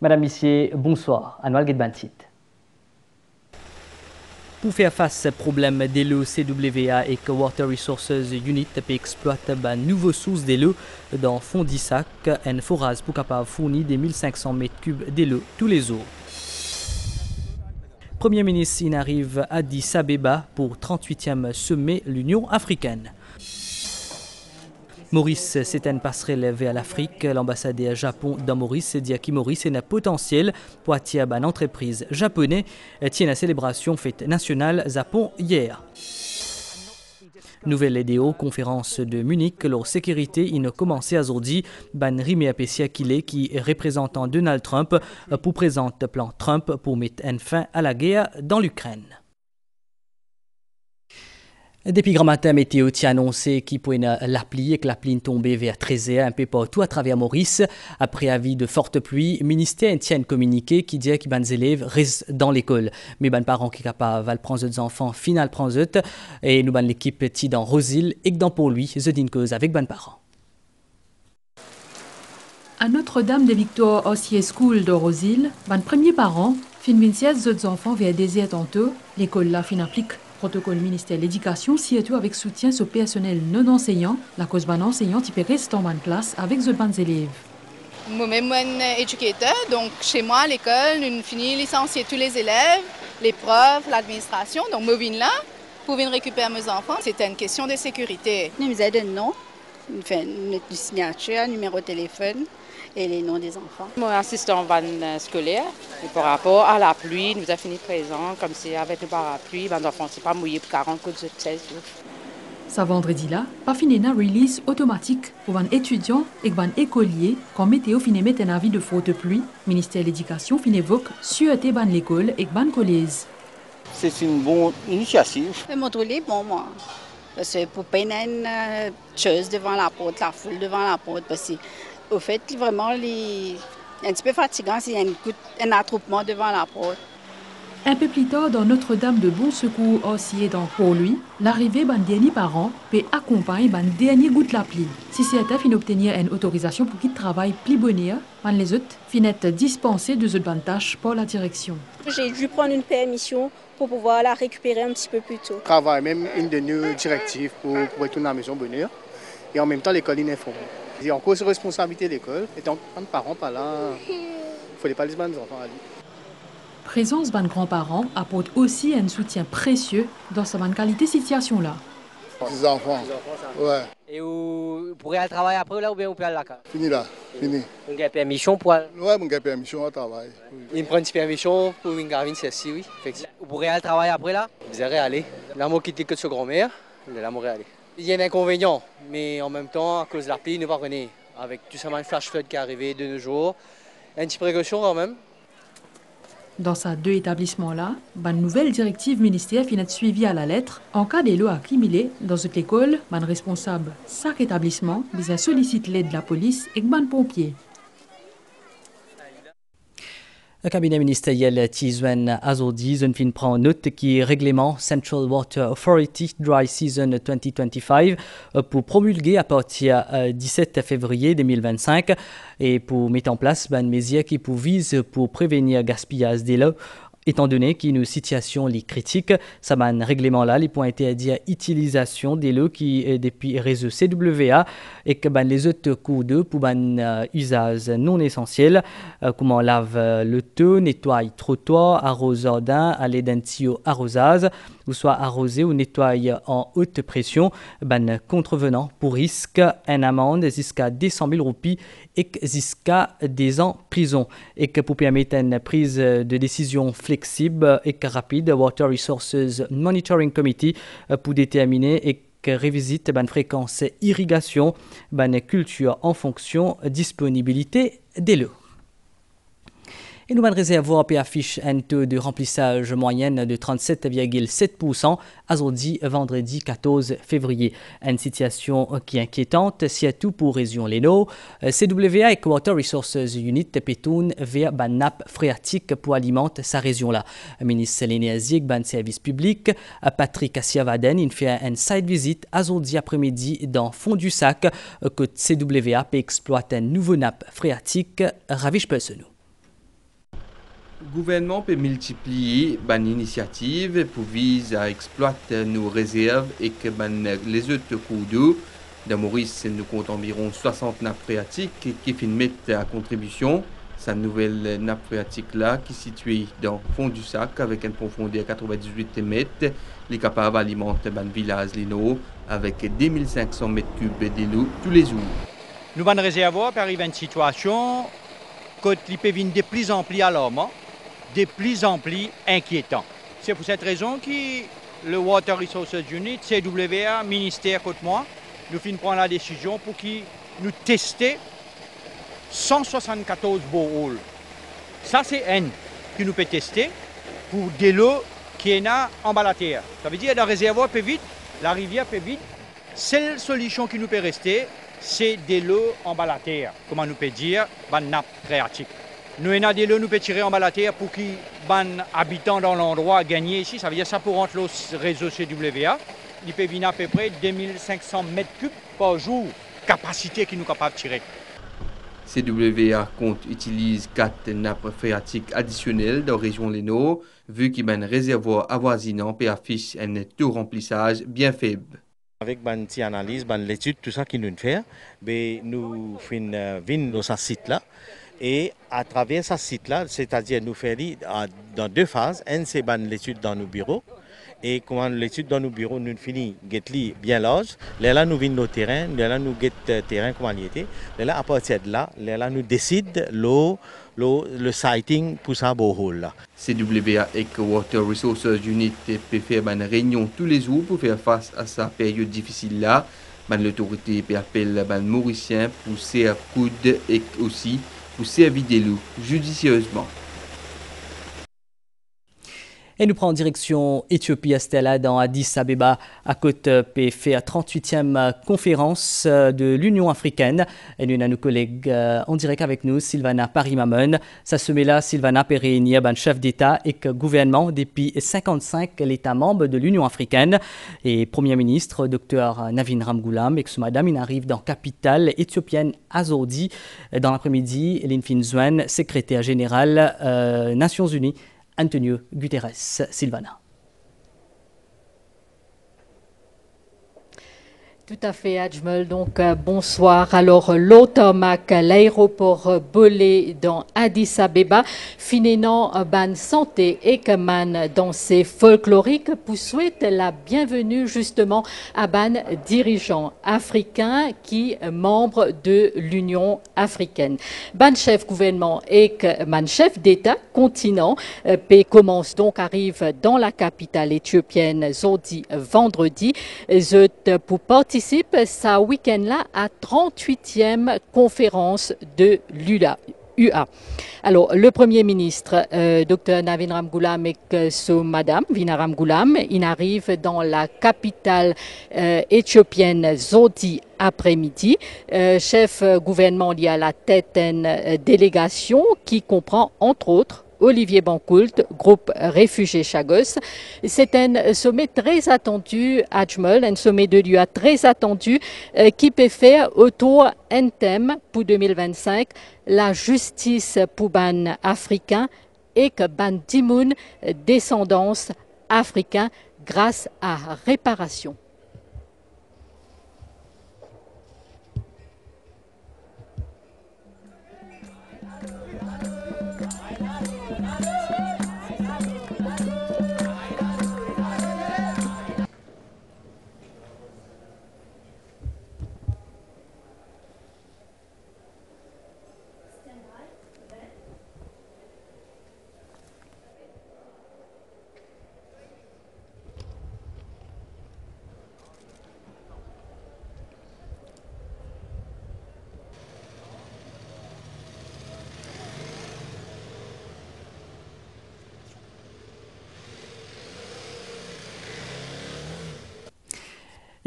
Madame, Messieurs, bonsoir. Anoual Gedbantit. Pour faire face au problème de l'eau, CWA et Water Resources Unit exploite une nouvelle source de l'eau dans le fond d'Issac, un forage pour capable fournir des 1500 mètres cubes de l'eau tous les jours. Premier ministre il arrive à Addis Abeba pour 38e sommet l'Union africaine. Maurice, c'est une passerelle vers l'Afrique. L'ambassadeur Japon dans Maurice dit que Maurice a un potentiel pour attirer une entreprise japonaise tient la célébration fête nationale Japon hier. Nouvelle vidéo, conférence de Munich, leur sécurité, il a commencé aujourd'hui, ban Rimi Apessia qui est représentant Donald Trump pour présenter le plan Trump pour mettre un fin à la guerre dans l'Ukraine. Depuis grand matin, météo a annoncé qu'il pouvait l'appli et que la pluie tombait vers 13h un peu partout à travers Maurice. Après avis de fortes pluies, le ministère tient un communiqué qui dit que les élèves restent dans l'école. Mais les parents qui sont capables de prendre leurs enfants, final prendre eux. Et nous, l'équipe est dans Rosil et dans Port-Louis, The Dinkeuse avec les parents. À Notre-Dame-des-Victoires Ossier School de Rosil, les premiers parents fin 27 autres enfants vers désert tantôt. L'école là fin applique protocole ministère de l'Éducation, surtout avec soutien au personnel non enseignant, la cause ban enseignant qui peut rester en classe avec les bons élèves. Moi-même, je suis éducateur, donc chez moi à l'école, nous finissons licencier tous les élèves, les profs, l'administration. Donc, je viens là pour venir récupérer mes enfants. C'était une question de sécurité. Nous nous aidons non, nous faisons notre signature, numéro de téléphone et les noms des enfants. Mon assistant van scolaire, et par rapport à la pluie, nous a fini présent, comme si avec le parapluie, les enfants ne sont pas mouillés pour 40 coups de 16 jours. Ce vendredi-là, pas fini une release automatique pour les étudiants et les écoliers quand météo finit mettre un avis de forte pluie. Le ministère de l'Éducation finit évoque sûreté de l'école et de collège. C'est une bonne initiative. Je montre les bons, moi. Parce que pour pas une chose devant la porte, la foule devant la porte, parce que au fait, vraiment, un petit peu fatigant s'il y a un attroupement devant la porte. Un peu plus tard, dans Notre-Dame de Bon Secours aussi dans pour lui, l'arrivée des derniers parents peut accompagner les derniers gouttes de la pluie. Si certains finissent obtenir une autorisation pour qu'ils travaillent plus bonheur, les autres finissent dispensés de cette tâche par la direction. J'ai dû prendre une permission pour pouvoir la récupérer un petit peu plus tôt. Je travaille même une de nos directives pour retourner à la maison bonheur et en même temps l'école est informée. Il y a encore une responsabilité de l'école. Et tant que les parents pas là, il ne faut pas les enfants à lui. Présence des grands-parents apporte aussi un soutien précieux dans cette qualité de situation-là. Les enfants, ouais. Et vous pourrez aller travailler après là ou bien vous pouvez aller là? Fini là, fini. Vous avez permission pour aller? Ouais, j'ai permission à travailler. Il prend une permission pour une garvine, c'est si, oui. Vous pourrez aller travailler après là? Vous allez aller. Là, moi qui dis que ce grand-mère, là, moi aller. Il y a un inconvénient, mais en même temps, à cause de la pluie, nous parvenons. Avec tout ça, un flash flood qui est arrivé de nos jours. Une petite précaution quand même. Dans ces deux établissements-là, une nouvelle directive ministère finit suivie à la lettre. En cas de l'eau accumulée dans cette école, les responsables de chaque établissement sollicitent l'aide de la police et des pompiers. Le cabinet ministériel Tizwen Azodi fin prend note qui règlement Central Water Authority Dry Season 2025 pour promulguer à partir du 17 février 2025 et pour mettre en place une mesure qui vise pour prévenir le gaspillage de l'eau. Étant donné qu'une situation est critique, ça règlement-là, les points étaient à dire utilisation de l'eau qui est depuis réseau CWA et que les autres cours d'eau pour usage non essentiel, comment on lave le taux, nettoie trottoir, arrose jardin, à l'aide d'un tuyau arrosage, ou soit arrosé ou nettoie en haute pression, contrevenant pour risque, une amende jusqu'à 200 000 roupies et jusqu'à 10 ans prison. Et que pour permettre une prise de décision flexible et rapide, Water Resources Monitoring Committee pour déterminer et révisite fréquence irrigation, culture en fonction disponibilité de l'eau. Et nous allons réservoir affiche un taux de remplissage moyenne de 37,7% aujourd'hui, vendredi 14 février. Une situation qui est inquiétante, surtout pour région Leno. CWA et Water Resources Unit pétounent vers la nappe phréatique pour alimenter sa région-là. Le ministre de l'Énergie et du Service public, Patrick Assiavaden, il fait une site visite aujourd'hui après-midi dans le fond du sac que CWA peut exploiter une nouvelle nappe phréatique. Ravish Pelsenou. Le gouvernement peut multiplier une initiative pour viser à exploiter nos réserves et que les autres cours d'eau. Dans Maurice, nous comptons environ 60 nappes phréatiques qui finissent mettre à contribution. Cette nouvelle nappe phréatique-là, qui est située dans le fond du sac avec une profondeur de 98 mètres, est capable d'alimenter le village Lino avec 2500 mètres cubes d'eau tous les jours. Nous avons un réservoir qui arrive à une situation que les peut de plus en plus alarmant, de plus en plus inquiétant. C'est pour cette raison que le Water Resources Unit, CWA, ministère côté moi, nous finissons prendre la décision pour nous tester 174 boreholes. Ça, c'est un que nous peut tester pour de l'eau qui est en bas de la terre. Ça veut dire que le réservoir peut vite, la rivière peut vite. Seule solution qui nous peut rester, c'est de l'eau en bas de la terre. Comment nous peut dire, une nappe phréatique. Nous avons de l'eau, nous peut tirer en bas de la terre pour que les habitants dans l'endroit gagnent ici. Ça veut dire que ça pour rentrer le réseau CWA. Il peut venir à peu près 2500 mètres cubes par jour, capacité qui nous est capable de tirer. CWA utilise 4 nappes phréatiques additionnelles dans la région Leno, vu qu'il y a un réservoir avoisinant et affiche un taux de remplissage bien faible. Avec une petite analyse, l'étude, tout ça qu'il nous fait, nous faisons dans ce site-là. Et à travers ce site-là, c'est-à-dire nous faisons dans 2 phases. Une, c'est l'étude dans nos bureaux. Et comment l'étude dans nos bureaux, nous finissons bien large. Là, nous venons au terrain, là, nous guettons le terrain comment il était. Là, à partir de là, nous décidons le siting pour ça borehole. CWA et Water Resources Unit peut faire une réunion tous les jours pour faire face à cette période difficile là. L'autorité peut appeler les Mauriciens pour servir coude et aussi pour servir des loups judicieusement. Et nous prenons direction Éthiopie, Stella, dans Addis Abeba, à côté de la 38e conférence de l'Union africaine. Et nous avons nos collègues en direct avec nous, Sylvana Parimamon. Ça se met là, Sylvana Pérénia, chef d'État et gouvernement depuis 55 l'État membre de l'Union africaine. Et Premier ministre, Dr Navin Ramgoolam, et que ce madame, il arrive dans la capitale éthiopienne, Azodi, dans l'après-midi. Eline Finzouane, secrétaire général Nations Unies. Antonio Guterres, Sylvana. Tout à fait, Ajmel. Donc, bonsoir. Alors, l'automac, l'aéroport Bolé dans Addis Abeba, finénant ban santé et man dansé folklorique pour souhaiter la bienvenue justement à ban dirigeant africain qui est membre de l'Union africaine. Ban chef gouvernement et man chef d'État continent, commence donc arrive dans la capitale éthiopienne Zodi vendredi, pour participe ce week-end-là à 38e conférence de l'UA. Alors, le Premier ministre, Dr Navin Ramgoolam et madame Vina Ramgoolam, il arrive dans la capitale éthiopienne Zodi après-midi. Chef gouvernement, il y a la tête d'une délégation qui comprend entre autres Olivier Bancoult, groupe Réfugiés Chagos. C'est un sommet très attendu, Ajmel, un sommet de l'UA très attendu qui peut faire autour d'un thème pour 2025, la justice pour ban africain et que ban dimoun descendance africain grâce à réparation.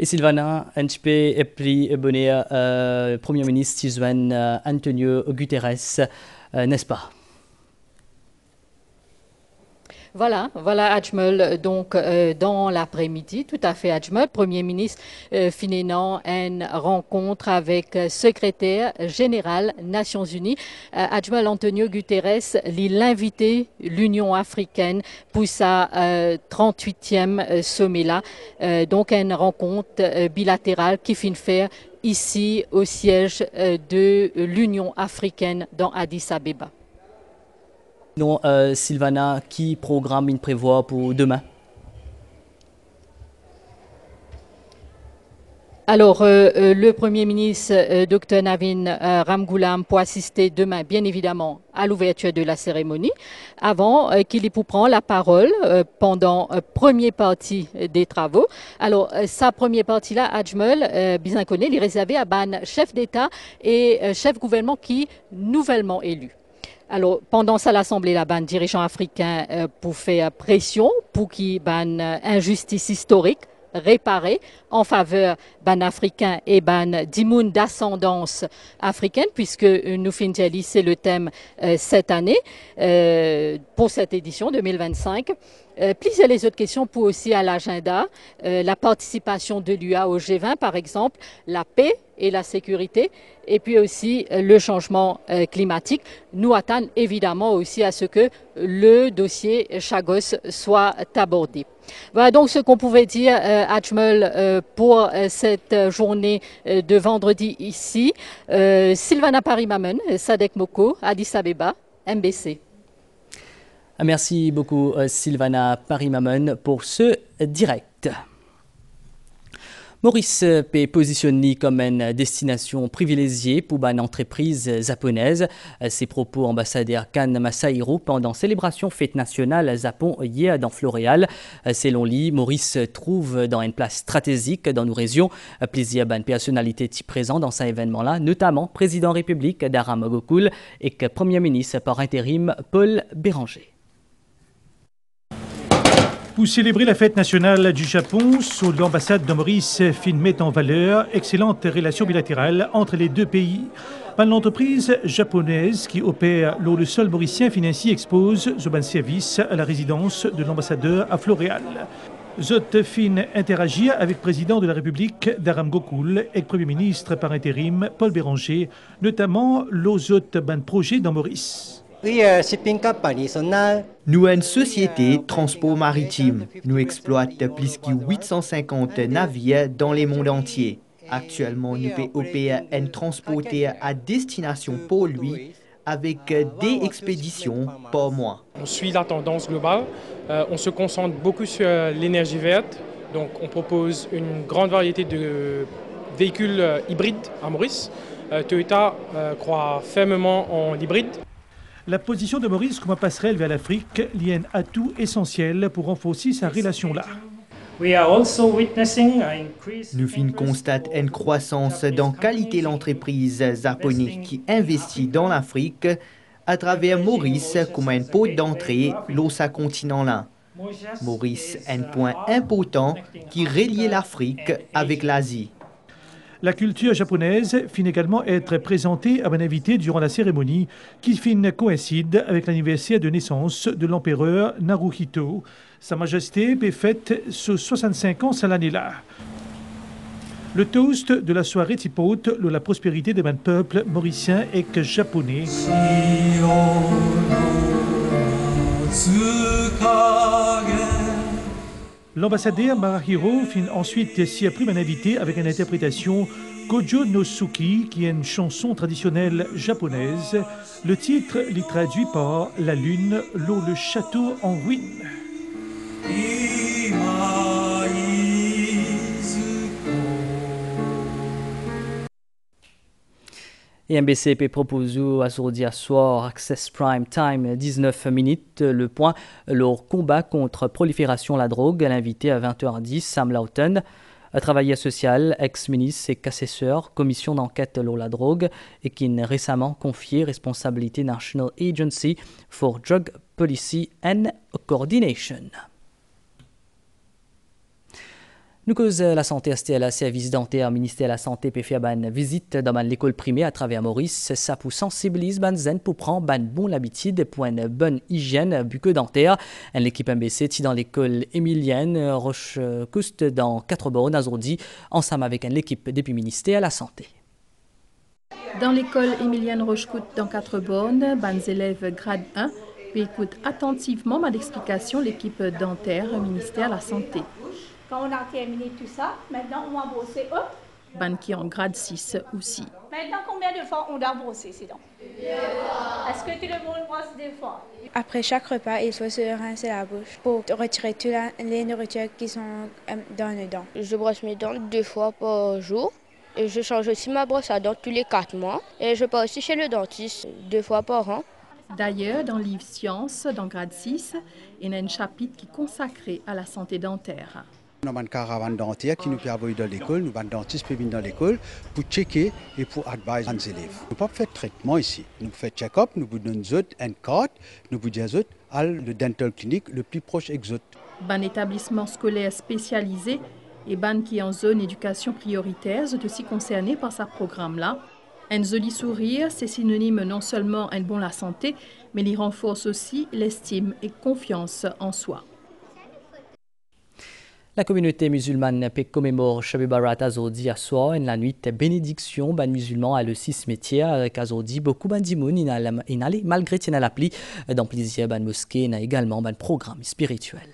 Et Sylvana, un petit peu pris bonnet Premier ministre Tizouane Antonio Guterres, n'est-ce pas? Voilà Ajmel, donc dans l'après-midi, tout à fait Ajmel, Premier ministre finénant une rencontre avec secrétaire général Nations Unies. Ajmel Antonio Guterres l'invité l'Union africaine pour sa 38e sommet-là. Donc une rencontre bilatérale qui finit faire ici au siège de l'Union africaine dans Addis Abeba. Non, Sylvana, qui programme il prévoit pour demain? Alors, le Premier ministre, Dr Navin Ramgoolam, pour assister demain, bien évidemment, à l'ouverture de la cérémonie, avant qu'il y prenne la parole pendant la première partie des travaux. Alors, sa première partie-là, Ajmel, bien connu, il est réservé à ban chef d'État et chef gouvernement qui nouvellement élu. Alors, pendant ça, l'Assemblée, la ban dirigeant africain pour faire pression pour qu'il ban injustice historique réparée en faveur ban africain et ban d'immunes d'ascendance africaine, puisque nous finissons, c'est le thème cette année pour cette édition 2025. Plus les autres questions pour aussi à l'agenda, la participation de l'UA au G20 par exemple, la paix et la sécurité, et puis aussi le changement climatique. Nous attendons évidemment aussi à ce que le dossier Chagos soit abordé. Voilà donc ce qu'on pouvait dire, Ajmel, pour cette journée de vendredi ici. Sylvana Parimamen, Sadek Moko, Addis Abeba, MBC. Merci beaucoup Sylvana Parimamen pour ce direct. Maurice peut positionner comme une destination privilégiée pour une entreprise japonaise. Ses propos ambassadeur Kan Masahiro pendant célébration fête nationale Japon hier dans Floréal. Selon lui, Maurice trouve dans une place stratégique dans nos régions. Plusieurs bonnes personnalités présentes dans cet événement-là, notamment président République Daram Gokul et Premier ministre par intérim Paul Béranger. Pour célébrer la fête nationale du Japon, sous l'ambassade de Maurice met en valeur excellentes relations bilatérales entre les deux pays. L'entreprise japonaise qui opère le sol mauricien financier expose ce service à la résidence de l'ambassadeur à Floréal. Zot fin interagir avec le président de la République Daram Gokul et le Premier ministre par intérim Paul Béranger, notamment les autres projets dans Maurice. Nous sommes une société de transport maritime. Nous exploitons plus de 850 navires dans le monde entier. Actuellement, nous pouvons opérer un transporteur à destination pour lui avec des expéditions par mois. On suit la tendance globale. On se concentre beaucoup sur l'énergie verte. Donc, on propose une grande variété de véhicules hybrides à Maurice. Toyota croit fermement en l'hybride. La position de Maurice comme passerelle vers l'Afrique liée un atout essentiel pour renforcer sa relation-là. Nous constatons une croissance dans la qualité de l'entreprise japonaise qui investit dans l'Afrique à travers Maurice comme un port d'entrée dans ce continent-là. Maurice est un point important qui relie l'Afrique avec l'Asie. La culture japonaise finit également être présentée à un invité durant la cérémonie qui coïncide avec l'anniversaire de naissance de l'empereur Naruhito. Sa Majesté est faite sur 65 ans cette année-là. Le toast de la soirée typote la prospérité des peuples mauriciens et japonais. L'ambassadeur Marahiro finit ensuite s'y a pris un invité avec une interprétation Gojo no Suki, qui est une chanson traditionnelle japonaise. Le titre l'est traduit par La lune, l'eau, le château en ruine. Et MBCP propose aujourd'hui à soir Access Prime Time 19 minutes le point leur combat contre prolifération la drogue. L'invité à 20h10 Sam Lawton, travailleur social, ex-ministre et assesseur, commission d'enquête sur la drogue et qui a récemment confié responsabilité National Agency for Drug Policy and Coordination. Nous cause la santé STL, service dentaire, ministère de la santé peut faire une visite dans l'école primaire à travers Maurice. Ça pour sensibiliser les zen pour prendre une bonne habitude pour une bonne hygiène bucco-dentaire. L'équipe MBC est dans l'école émilienne Roche-Couste dans 4 bornes aujourd'hui, ensemble avec l'équipe depuis ministère de la santé. Dans l'école émilienne Roche-Couste dans 4 bornes, les élèves grade 1 écoutent attentivement l'explication de l'équipe dentaire ministère de la santé. Quand on a terminé tout ça, maintenant on va brosser eux. Ban qui en grade 6 aussi. Maintenant, combien de fois on doit brosser ces dents? 2 fois. Est-ce que tout le monde brosse 2 fois? Après chaque repas, il faut se rincer la bouche pour retirer toutes les nourritures qui sont dans les dents. Je brosse mes dents 2 fois par jour. Et je change aussi ma brosse à dents tous les 4 mois. Et je pars aussi chez le dentiste 2 fois par an. D'ailleurs, dans le livre Sciences, dans grade 6, il y a un chapitre qui est consacré à la santé dentaire. Nous avons une caravane dentaire qui nous permet dans l'école, nous avons un dentiste qui vient dans l'école pour checker et pour adviser les élèves. Nous ne pouvons pas faire de traitement ici. Nous faisons check-up, nous vous donnons une carte, nous vous disons à le dental clinic le plus proche exot. Un établissement scolaire spécialisé et ban qui est en zone éducation prioritaire est aussi concerné par ce programme-là. Un joli sourire, c'est synonyme non seulement à bon la santé, mais il renforce aussi l'estime et confiance en soi. La communauté musulmane peut commémorer Shab Barat Azodi à soir en la nuit bénédiction ban musulman à le 6 métier avec Azodi beaucoup ban dimoun inalé malgré tien à l'appli dans plusieurs ban mosquées n'a également ban programme spirituel.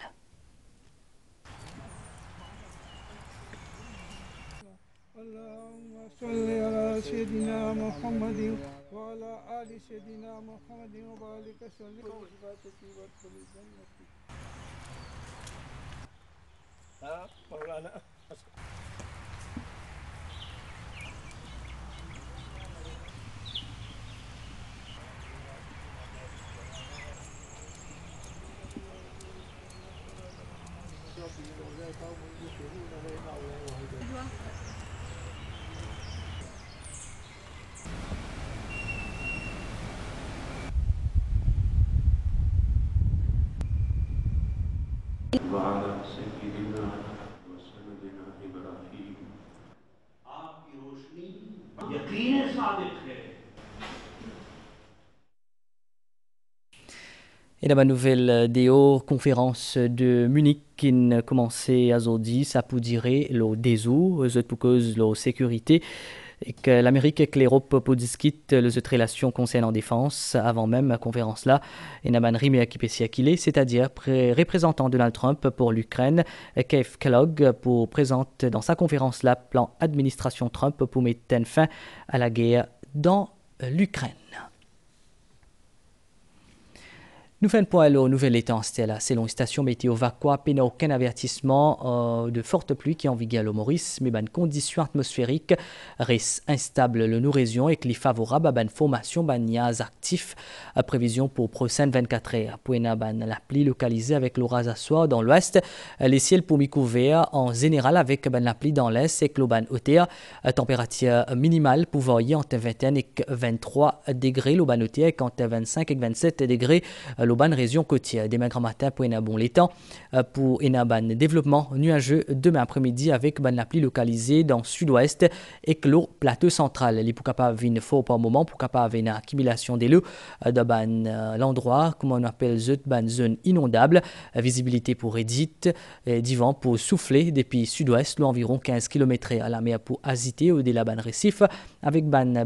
Et dans ma nouvelle déo conférence de Munich qui a commencé à aujourd'hui, ça peut dire le désou, pour cause de la sécurité, et que l'Amérique et que l'Europe pour discuter les autres relations concernant la défense avant même la conférence là. Et Naman Rimi qui c'est-à-dire représentant de Donald Trump pour l'Ukraine, Keith Kellogg pour présenter dans sa conférence là plan administration Trump pour mettre fin à la guerre dans l'Ukraine. Nous faisons point au nouvel état là. Selon une station météo Vaqua, il n'y a aucun avertissement de forte pluie qui est en vigueur au Maurice, mais une condition atmosphérique reste instable le nous région et qui est favorable à une formation de nuages actifs à prévision pour prochaine 24 heures. Pour la pluie localisée avec l'orage à soir dans l'ouest, les ciels pour couverts en général avec la pluie dans l'est et l'auban hauteur, température minimale pour varier entre 21 et 23 degrés, l'auban hauteur et entre 25 et 27 degrés. L'auban région côtière. Demain grand matin pour un bon temps pour un développement nuageux demain après-midi avec la pluie localisée dans le sud-ouest et le plateau central. Les pour capable venir fort par moment pour capable une accumulation des l'eau dans l'endroit comme on appelle zone inondable. Visibilité pour rédite du vent pour souffler depuis sud-ouest environ 15 km à la mer pour agiter au delà ban récif avec ban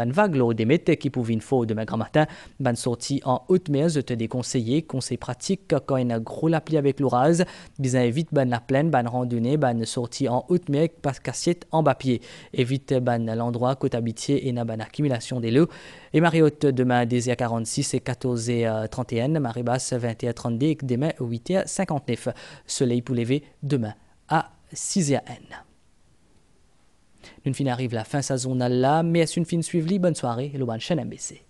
vague l'eau des météo qui pour venir fort demain grand matin ban sortie en haute mer des conseils pratiques quand il y a gros la pluie avec l'orage, bien évite la plaine, randonnée, sortie en haute mer pas cassette en bas pied. Évite l'endroit côté habitié et na accumulation des lots. Et marée haute demain 10h46 et 14h31, marée basse 20h32 et demain 8h59. Soleil pour lever demain à 6h. Nous fin arrive la fin saisonale là, mais est-ce une fin suivie? Bonne soirée et le bon chaîne MBC.